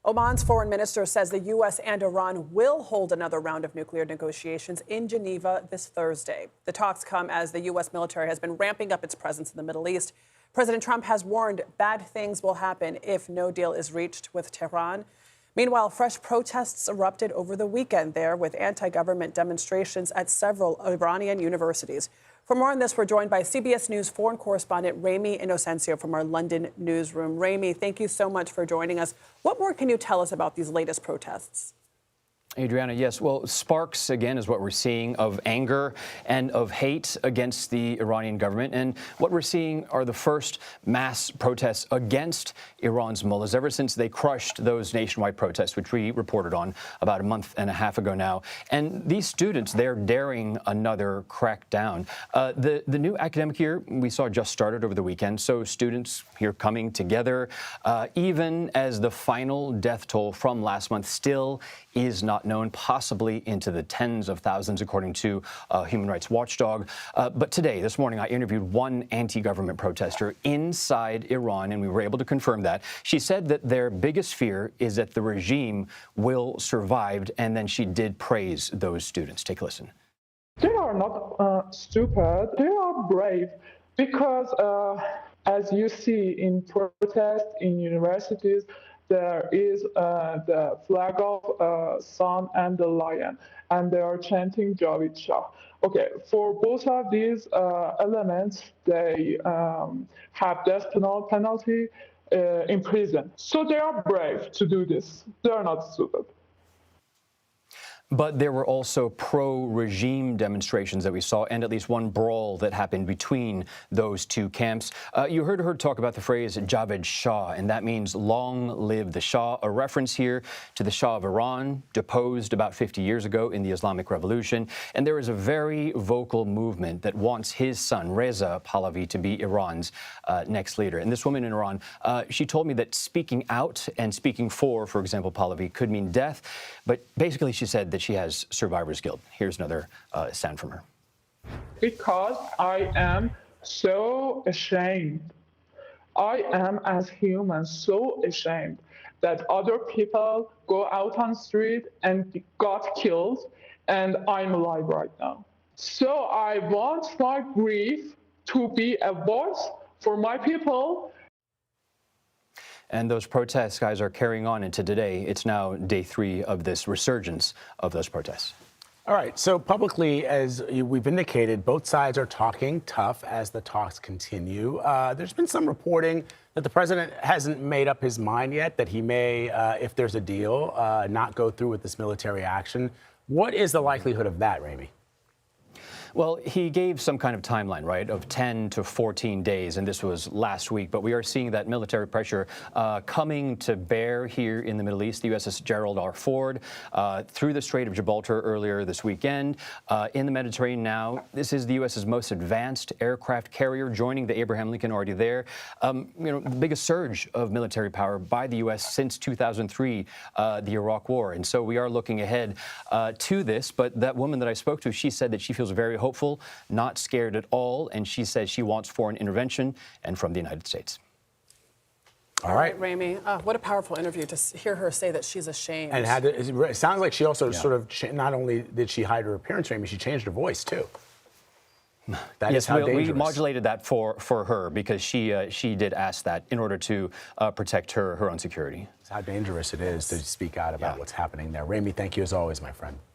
Oman's foreign minister says the U.S. and Iran will hold another round of nuclear negotiations in Geneva this Thursday. The talks come as the U.S. military has been ramping up its presence in the Middle East. President Trump has warned bad things will happen if no deal is reached with Tehran. Meanwhile, fresh protests erupted over the weekend there with anti-government demonstrations at several Iranian universities. For more on this, we're joined by CBS News foreign correspondent Ramy Inocencio from our London newsroom. Ramy, thank you so much for joining us. What more can you tell us about these latest protests? Adriana, yes. Well, sparks, again, is what we're seeing of anger and of hate against the Iranian government. And what we're seeing are the first mass protests against Iran's mullahs ever since they crushed those nationwide protests, which we reported on about a month and a half ago now. And these students, they're daring another crackdown. The new academic year we saw just started over the weekend. So students here coming together, even as the final death toll from last month still is not known, possibly into the tens of thousands, according to a human rights watchdog. But today, this morning, I interviewed one anti-government protester inside Iran, and we were able to confirm that. She said that their biggest fear is that the regime will survive, and then she did praise those students. Take a listen. They are not stupid. They are brave because, as you see in protests in universities, there is the flag of sun and the lion, and they are chanting Javid Shah. Okay, for both of these elements, they have death penalty in prison. So they are brave to do this. They are not stupid. But there were also pro-regime demonstrations that we saw, and at least one brawl that happened between those two camps. You heard her talk about the phrase Javed Shah, and that means long live the Shah, a reference here to the Shah of Iran, deposed about 50 years ago in the Islamic Revolution. And there is a very vocal movement that wants his son, Reza Pahlavi, to be Iran's next leader. And this woman in Iran, she told me that speaking out and speaking for example, Pahlavi, could mean death. But basically, she said that she has survivor's guilt. Here's another sound from her. Because I am so ashamed. I am, as human, so ashamed that other people go out on the street and got killed, and I'm alive right now. So I want my grief to be a voice for my people. And those protests, guys, are carrying on into today. It's now day 3 of this resurgence of those protests. All right. So publicly, as we've indicated, both sides are talking tough as the talks continue. There's been some reporting that the president hasn't made up his mind yet, that he may, if there's a deal, not go through with this military action. What is the likelihood of that, Ramy? Well, he gave some kind of timeline, right, of 10 to 14 days, and this was last week. But we are seeing that military pressure coming to bear here in the Middle East. The USS Gerald R. Ford through the Strait of Gibraltar earlier this weekend. In the Mediterranean now, this is the U.S.'s most advanced aircraft carrier, joining the Abraham Lincoln already there. The biggest surge of military power by the U.S. since 2003, the Iraq War. And so we are looking ahead to this. But that woman that I spoke to, she said that she feels very hopeful, not scared at all, and she says she wants foreign intervention and from the United States. All right, Ramy, what a powerful interview to hear her say that she's ashamed. And it sounds like she also sort of, not only did she hide her appearance, Ramy, she changed her voice too. That is how dangerous. We modulated that for her because she did ask that in order to protect her own security. It's how dangerous it is to speak out about what's happening there. Ramy, thank you as always, my friend.